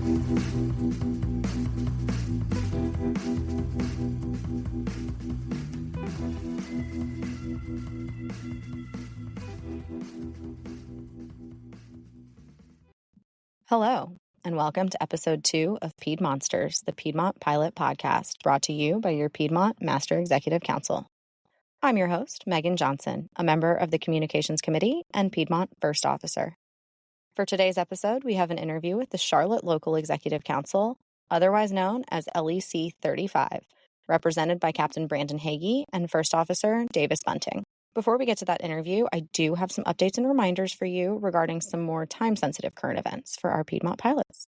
Hello, and welcome to episode 2 of Piedmonsters, the Piedmont Pilot Podcast, brought to you by your Piedmont Master Executive Council. I'm your host, Megan Johnson, a member of the Communications Committee and Piedmont First Officer. For today's episode, we have an interview with the Charlotte Local Executive Council, otherwise known as LEC 35, represented by Captain Brandon Hagy and First Officer Davis Bunting. Before we get to that interview, I do have some updates and reminders for you regarding some more time-sensitive current events for our Piedmont pilots.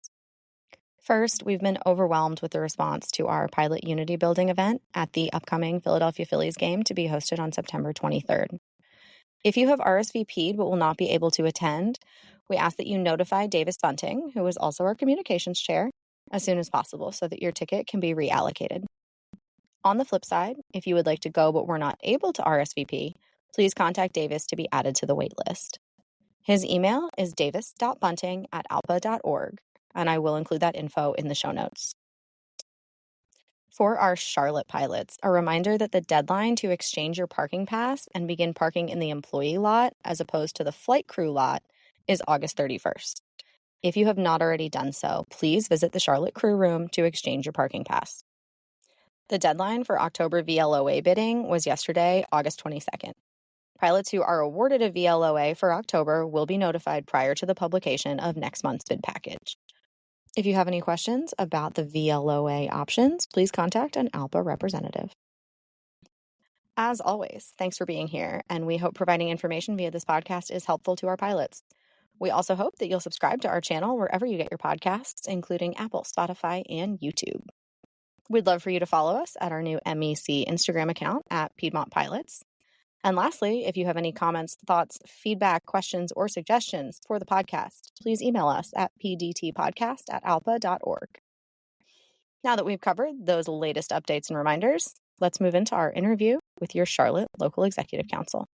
First, we've been overwhelmed with the response to our Pilot Unity Building event at the upcoming Philadelphia Phillies game to be hosted on September 23rd. If you have RSVP'd but will not be able to attend, we ask that you notify Davis Bunting, who is also our communications chair, as soon as possible so that your ticket can be reallocated. On the flip side, if you would like to go but were not able to RSVP, please contact Davis to be added to the wait list. His email is davis.bunting@alpa.org, and I will include that info in the show notes. For our Charlotte pilots, a reminder that the deadline to exchange your parking pass and begin parking in the employee lot as opposed to the flight crew lot is August 31st. If you have not already done so, please visit the Charlotte crew room to exchange your parking pass. The deadline for October VLOA bidding was yesterday, August 22nd. Pilots who are awarded a VLOA for October will be notified prior to the publication of next month's bid package. If you have any questions about the VLOA options, please contact an ALPA representative. As always, thanks for being here, and we hope providing information via this podcast is helpful to our pilots. We also hope that you'll subscribe to our channel wherever you get your podcasts, including Apple, Spotify, and YouTube. We'd love for you to follow us at our new MEC Instagram account at Piedmont Pilots. And lastly, if you have any comments, thoughts, feedback, questions, or suggestions for the podcast, please email us at pdtpodcast@alpa.org. Now that we've covered those latest updates and reminders, let's move into our interview with your Charlotte Local Executive Council.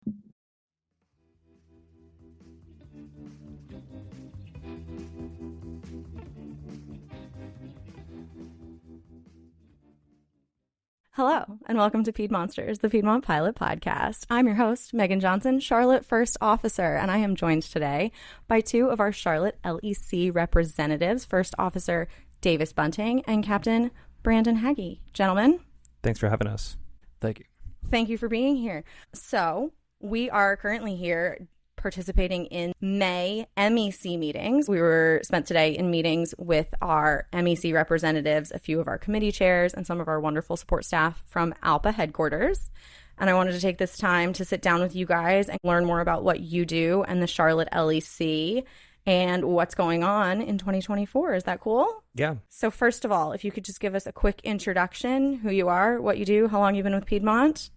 Hello, and welcome to Piedmonsters, the Piedmont Pilot Podcast. I'm your host, Megan Johnson, Charlotte First Officer, and I am joined today by two of our Charlotte LEC representatives, First Officer Davis Bunting and Captain Brandon Hagy. Gentlemen. Thanks for having us. Thank you. Thank you for being here. So, we are currently here participating in May MEC meetings. We were spent today in meetings with our MEC representatives, a few of our committee chairs, and some of our wonderful support staff from ALPA headquarters. And I wanted to take this time to sit down with you guys and learn more about what you do and the Charlotte LEC and what's going on in 2024. Is that cool? Yeah. So first of all, if you could just give us a quick introduction, who you are, what you do, how long you've been with Piedmont.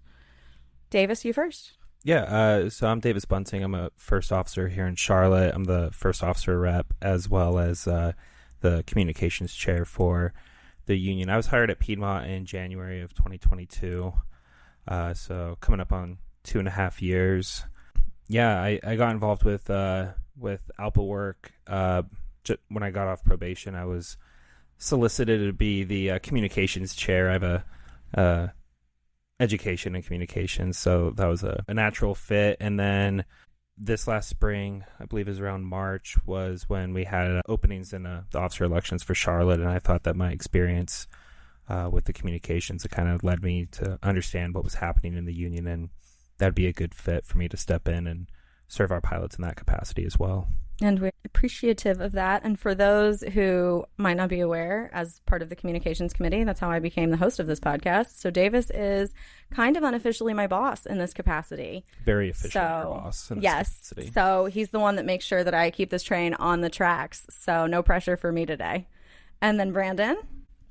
Davis, you first. Yeah, so I'm Davis Bunting. I'm a first officer here in Charlotte. I'm the first officer rep as well as the communications chair for the union. I was hired at Piedmont in January of 2022, so coming up on 2.5 years. Yeah, I got involved with ALPA work. When I got off probation, I was solicited to be the communications chair. I have a education and communications, so that was a natural fit. And then this last spring, I believe it was around March, was when we had openings in the officer elections for Charlotte, and I thought that my experience with the communications, it kind of led me to understand what was happening in the union, and that'd be a good fit for me to step in and serve our pilots in that capacity as well. And we're appreciative of that. And for those who might not be aware, as part of the communications committee, that's how I became the host of this podcast. So Davis is kind of unofficially my boss in this capacity. Very officially your boss in this capacity. So he's the one that makes sure that I keep this train on the tracks. So no pressure for me today. And then Brandon.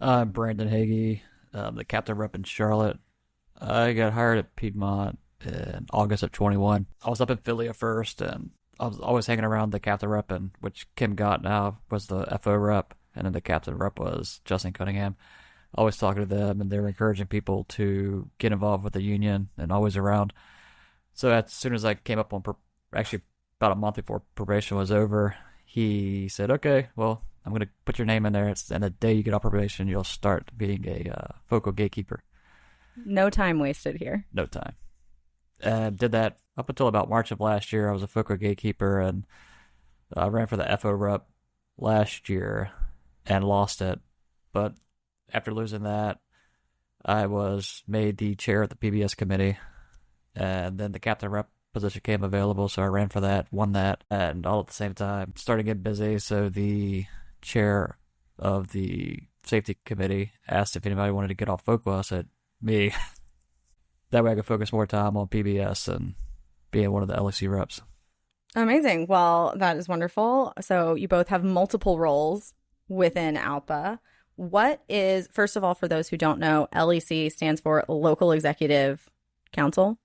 I'm Brandon Hagy, the captain rep in Charlotte. I got hired at Piedmont in August of 21. I was up in Philly at first, and I was always hanging around the captain rep, and which Kim got now was the FO rep, and then the captain rep was Justin Cunningham. Always talking to them, and they were encouraging people to get involved with the union and always around. So as soon as I came up on, actually about a month before probation was over, he said, okay, well, I'm going to put your name in there. And the day you get off probation, you'll start being a focal gatekeeper. No time wasted here. No time. Did that up until about March of last year. I was a focal gatekeeper, and I ran for the FO rep last year and lost it. But after losing that, I was made the chair of the PBS committee, and then the captain rep position came available, so I ran for that, won that, and all at the same time started getting busy. So the chair of the safety committee asked if anybody wanted to get off focal. I said, me. That way I could focus more time on PBS and being one of the LEC reps. Amazing. Well, that is wonderful. So you both have multiple roles within ALPA. What is, first of all, for those who don't know, LEC stands for Local Executive Council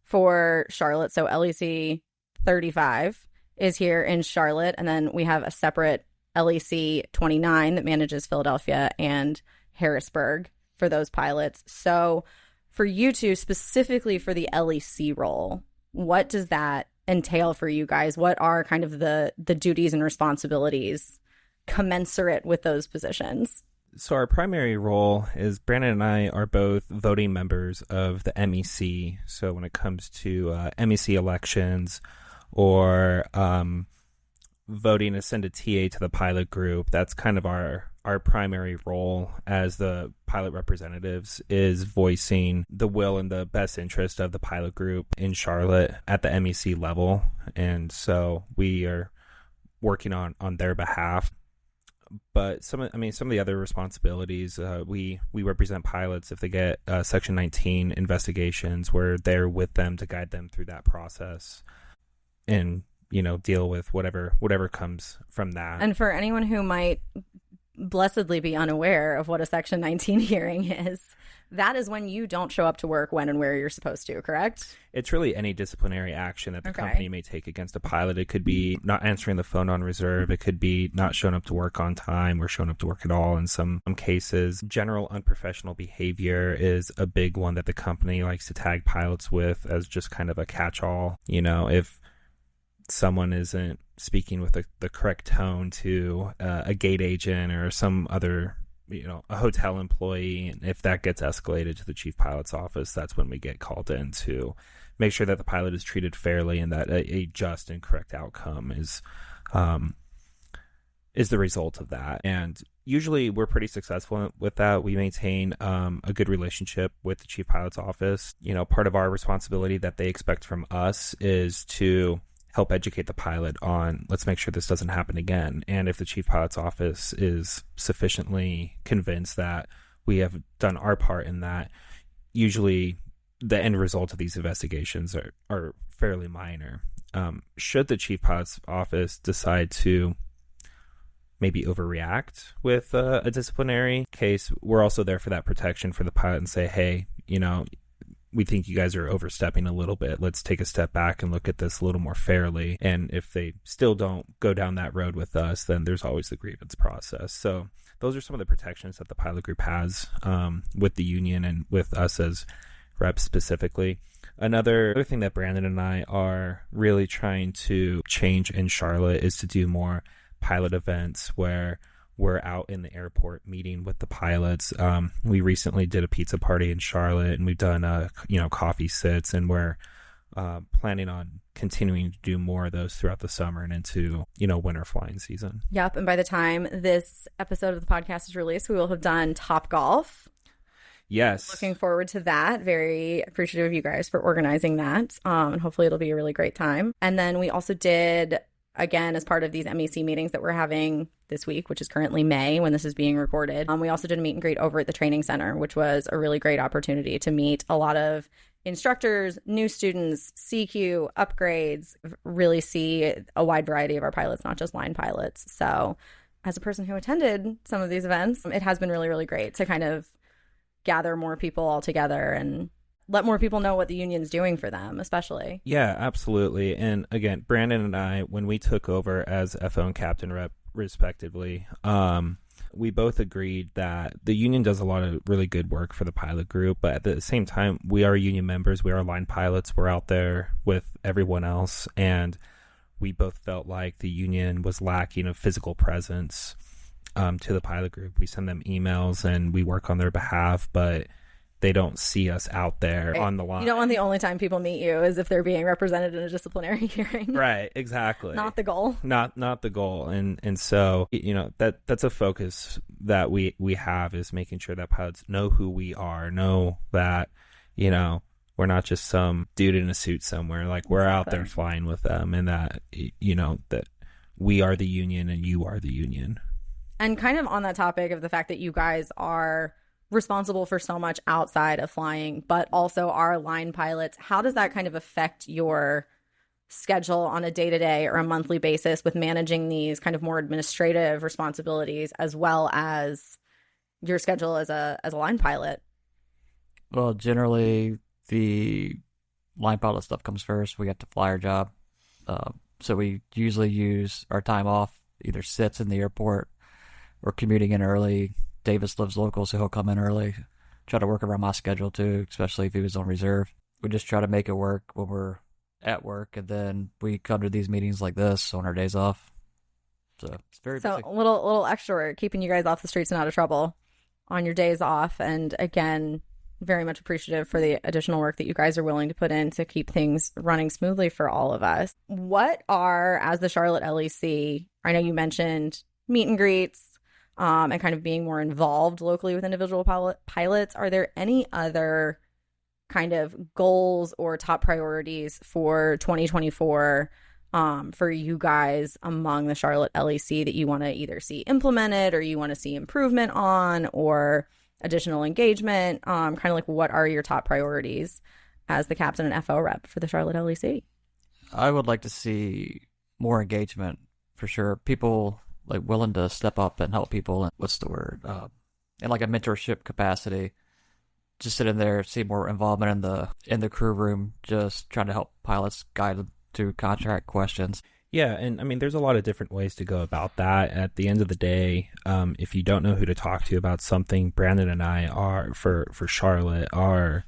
for Charlotte. So LEC 35 is here in Charlotte. And then we have a separate LEC 29 that manages Philadelphia and Harrisburg for those pilots. So for you two, specifically for the LEC role, what does that entail for you guys? What are kind of the duties and responsibilities commensurate with those positions? So our primary role is Brandon and I are both voting members of the MEC. So when it comes to MEC elections or voting to send a TA to the pilot group, that's kind of our primary role as the pilot representatives, is voicing the will and the best interest of the pilot group in Charlotte at the MEC level. And so we are working on their behalf. But some of the other responsibilities, we represent pilots if they get Section 19 investigations. We're there with them to guide them through that process and, deal with whatever comes from that. And for anyone who might blessedly be unaware of what a Section 19 hearing is, that is when you don't show up to work when and where you're supposed to, correct? It's really any disciplinary action that the company may take against a pilot. It could be not answering the phone on reserve. It could be not showing up to work on time or showing up to work at all in some cases. General unprofessional behavior is a big one that the company likes to tag pilots with as just kind of a catch-all. If someone isn't speaking with the correct tone to a gate agent or some other, a hotel employee, and if that gets escalated to the chief pilot's office, that's when we get called in to make sure that the pilot is treated fairly and that a just and correct outcome is the result of that. And usually we're pretty successful with that. We maintain a good relationship with the chief pilot's office. Part of our responsibility that they expect from us is to help educate the pilot on, let's make sure this doesn't happen again. And if the chief pilot's office is sufficiently convinced that we have done our part in that, usually the end result of these investigations are fairly minor. Should the chief pilot's office decide to maybe overreact with a disciplinary case, we're also there for that protection for the pilot and say, hey, we think you guys are overstepping a little bit. Let's take a step back and look at this a little more fairly. And if they still don't go down that road with us, then there's always the grievance process. So those are some of the protections that the pilot group has with the union and with us as reps specifically. Another thing that Brandon and I are really trying to change in Charlotte is to do more pilot events where we're out in the airport meeting with the pilots. We recently did a pizza party in Charlotte, and we've done coffee sits, and we're planning on continuing to do more of those throughout the summer and into winter flying season. Yep. And by the time this episode of the podcast is released, we will have done Top Golf. Yes. Looking forward to that. Very appreciative of you guys for organizing that. And hopefully it'll be a really great time. And then we also did, again, as part of these MEC meetings that we're having this week, which is currently May when this is being recorded, we also did a meet and greet over at the training center, which was a really great opportunity to meet a lot of instructors, new students, CQ, upgrades, really see a wide variety of our pilots, not just line pilots. So as a person who attended some of these events, it has been really, really great to kind of gather more people all together and let more people know what the union's doing for them, especially. Yeah, absolutely. And again, Brandon and I, when we took over as FO and captain rep, respectively, we both agreed that the union does a lot of really good work for the pilot group, but at the same time, we are union members, we are line pilots, we're out there with everyone else, and we both felt like the union was lacking a physical presence to the pilot group. We send them emails and we work on their behalf, but they don't see us out there on the line. You don't want the only time people meet you is if they're being represented in a disciplinary hearing. Right, exactly. Not the goal. Not the goal. And so, that's a focus that we have, is making sure that pilots know who we are, know that, we're not just some dude in a suit somewhere. Like, we're out there flying with them, and that, that we are the union and you are the union. And kind of on that topic of the fact that you guys are responsible for so much outside of flying, but also are line pilots, how does that kind of affect your schedule on a day-to-day or a monthly basis with managing these kind of more administrative responsibilities, as well as your schedule as a line pilot? Well, generally, the line pilot stuff comes first. We have to fly our job. So we usually use our time off, either sits in the airport or commuting in early. Davis lives local, so he'll come in early. Try to work around my schedule, too, especially if he was on reserve. We just try to make it work when we're at work, and then we come to these meetings like this on our days off. So it's very busy. A little extra work, keeping you guys off the streets and out of trouble on your days off. And again, very much appreciative for the additional work that you guys are willing to put in to keep things running smoothly for all of us. What are, as the Charlotte LEC, I know you mentioned meet and greets, and kind of being more involved locally with individual pilots. Are there any other kind of goals or top priorities for 2024 for you guys among the Charlotte LEC that you want to either see implemented, or you want to see improvement on, or additional engagement? Kind of like, what are your top priorities as the captain and FO rep for the Charlotte LEC? I would like to see more engagement, for sure. People like willing to step up and help people. And what's the word? In like a mentorship capacity, just sitting there, see more involvement in the crew room, just trying to help pilots guide them to contract questions. Yeah, and I mean, there's a lot of different ways to go about that. At the end of the day, if you don't know who to talk to about something, Brandon and I are, for Charlotte, are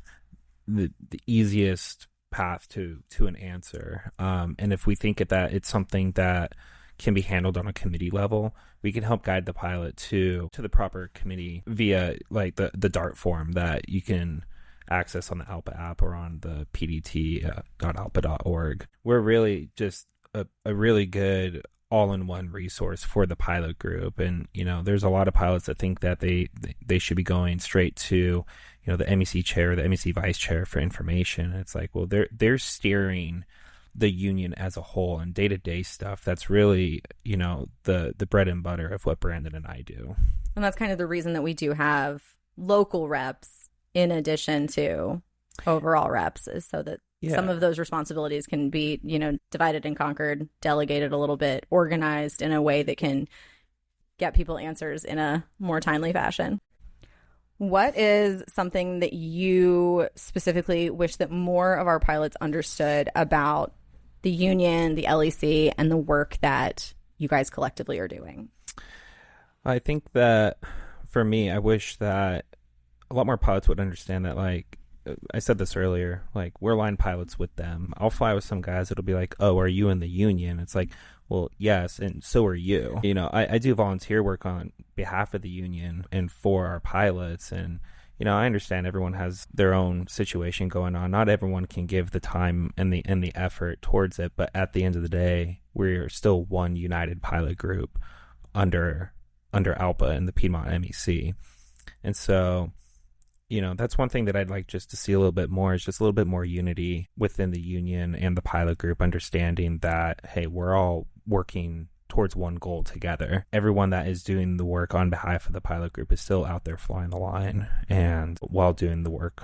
the easiest path to an answer. And if we think that it's something that can be handled on a committee level, we can help guide the pilot to the proper committee via like the DART form that you can access on the ALPA app or on the pdt.alpa.org. We're really just a really good all-in-one resource for the pilot group. And there's a lot of pilots that think that they should be going straight to the MEC chair or the MEC vice chair for information. And it's like, well, they're steering the union as a whole, and day-to-day stuff that's really the bread and butter of what Brandon and I do. And that's kind of the reason that we do have local reps in addition to overall reps, is so that some of those responsibilities can be divided and conquered, delegated a little bit, organized in a way that can get people answers in a more timely fashion. What is something that you specifically wish that more of our pilots understood about the union, the LEC, and the work that you guys collectively are doing? I think that for me, I wish that a lot more pilots would understand that, like I said this earlier, like, we're line pilots with them. I'll fly with some guys that'll be like, oh, are you in the union? It's like, well, yes, and so are you. I do volunteer work on behalf of the union and for our pilots, and I understand everyone has their own situation going on. Not everyone can give the time and the effort towards it, but at the end of the day, we're still one united pilot group under ALPA and the Piedmont MEC. And so, that's one thing that I'd like just to see a little bit more, is just a little bit more unity within the union and the pilot group, understanding that, hey, we're all working towards one goal together. Everyone that is doing the work on behalf of the pilot group is still out there flying the line and while doing the work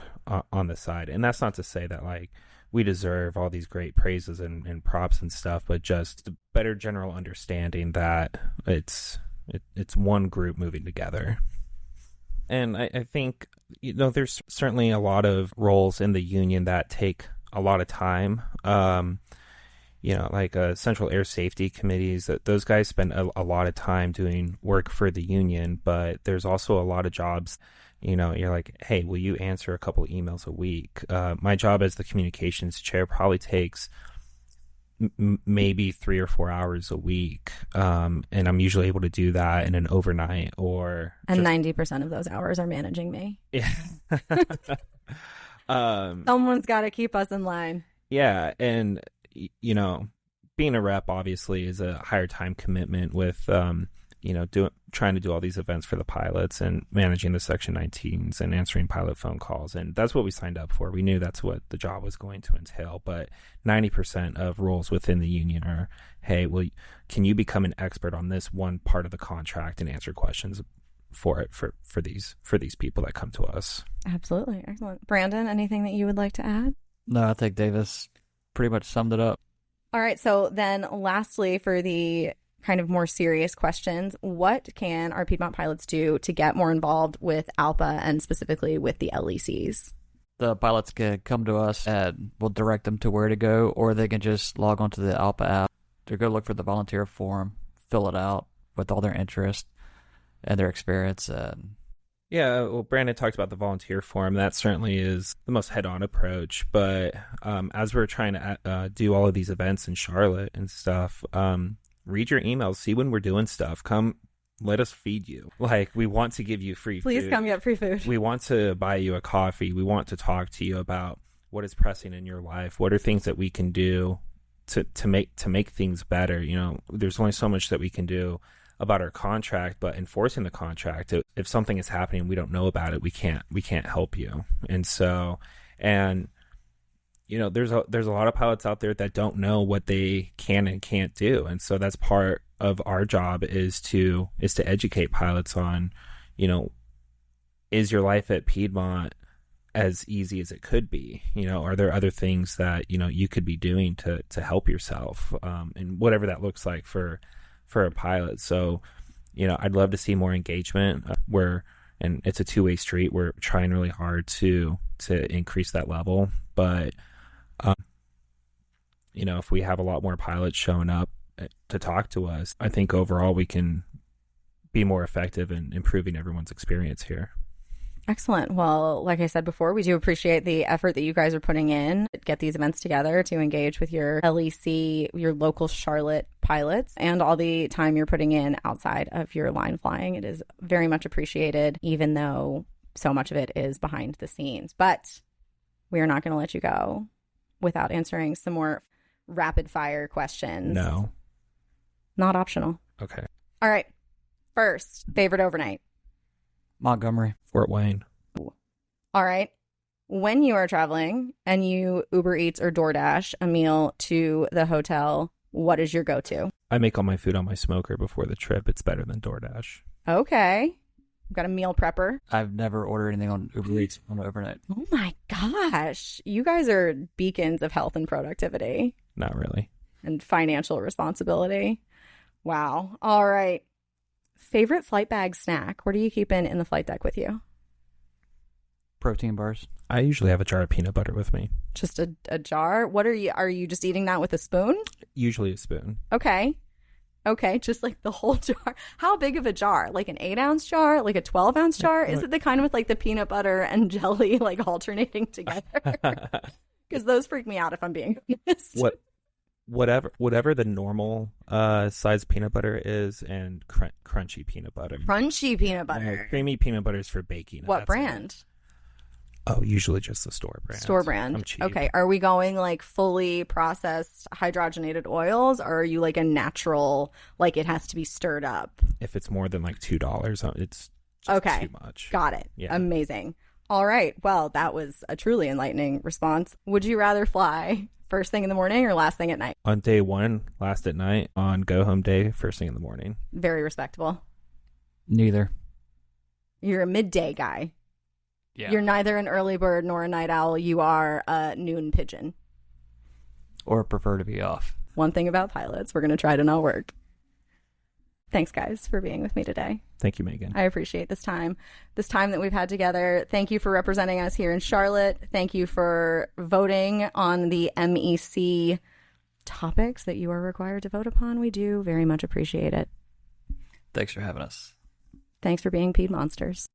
on the side. And that's not to say that like we deserve all these great praises and props and stuff, but just a better general understanding that it's one group moving together. And I think, there's certainly a lot of roles in the union that take a lot of time. Like central air safety committees, that those guys spend a lot of time doing work for the union, but there's also a lot of jobs, you're like, hey, will you answer a couple emails a week? My job as the communications chair probably takes maybe 3 or 4 hours a week. And I'm usually able to do that in an overnight and 90% of those hours are managing me. Yeah. Someone's got to keep us in line. Yeah. And, being a rep obviously is a higher time commitment with, trying to do all these events for the pilots and managing the Section 19s and answering pilot phone calls. And that's what we signed up for. We knew that's what the job was going to entail. But 90% of roles within the union are, hey, well, can you become an expert on this one part of the contract and answer questions for these people that come to us? Absolutely. Excellent. Brandon, anything that you would like to add? No, I think Davis pretty much summed it up. All right. So then lastly, for the kind of more serious questions, what can our Piedmont pilots do to get more involved with ALPA and specifically with the LECs? The pilots can come to us and we'll direct them to where to go, or they can just log onto the ALPA app to go look for the volunteer form, fill it out with all their interest and their experience. Yeah, well, Brandon talked about the volunteer form. That certainly is the most head-on approach. But as we're trying to do all of these events in Charlotte and stuff, read your emails, see when we're doing stuff. Come, let us feed you. Like, we want to give you free food. Please come get free food. We want to buy you a coffee. We want to talk to you about what is pressing in your life. What are things that we can do to make things better? There's only so much that we can do about our contract, but enforcing the contract, if something is happening and we don't know about it, we can't help you. And so, there's a lot of pilots out there that don't know what they can and can't do. And so that's part of our job is to educate pilots on, is your life at Piedmont as easy as it could be? Are there other things that, you could be doing to help yourself? And whatever that looks like for a pilot. So, I'd love to see more engagement and it's a two-way street. We're trying really hard to increase that level. But, if we have a lot more pilots showing up to talk to us, I think overall we can be more effective in improving everyone's experience here. Excellent. Well, like I said before, we do appreciate the effort that you guys are putting in to get these events together, to engage with your LEC, your local Charlotte pilots, and all the time you're putting in outside of your line flying. It is very much appreciated, even though so much of it is behind the scenes. But we are not going to let you go without answering some more rapid fire questions. No. Not optional. Okay. All right. First, favorite overnight? Montgomery. Fort Wayne. All right. When you are traveling and you Uber Eats or DoorDash a meal to the hotel, what is your go-to? I make all my food on my smoker before the trip. It's better than DoorDash. Okay. I've got a meal prepper. I've never ordered anything on Uber Eats on overnight. Oh my gosh. You guys are beacons of health and productivity. Not really. And financial responsibility. Wow. All right. Favorite flight bag snack? What are you keeping in the flight deck with you? Protein bars. I usually have a jar of peanut butter with me. Just a jar? What are you just eating that with a spoon? Usually a spoon. Okay. Just like the whole jar. How big of a jar? Like an 8-ounce jar? Like a 12-ounce jar? Is it the kind with like the peanut butter and jelly like alternating together? Because those freak me out if I'm being honest. Whatever the normal size peanut butter is, and crunchy peanut butter. Crunchy peanut butter. Creamy peanut butter is for baking. What brand? Oh, usually just the store brand. Store brand. I'm cheap. Okay. Are we going like fully processed hydrogenated oils, or are you like a natural, like it has to be stirred up? If it's more than like $2, it's just too much. Got it. Yeah. Amazing. All right. Well, that was a truly enlightening response. Would you rather fly first thing in the morning or last thing at night? On day one, last at night. On go home day, first thing in the morning. Very respectable. Neither. You're a midday guy. Yeah. You're neither an early bird nor a night owl. You are a noon pigeon. Or prefer to be off. One thing about pilots, we're going to try to not work. Thanks, guys, for being with me today. Thank you, Megan. I appreciate this time that we've had together. Thank you for representing us here in Charlotte. Thank you for voting on the MEC topics that you are required to vote upon. We do very much appreciate it. Thanks for having us. Thanks for being Piedmonsters.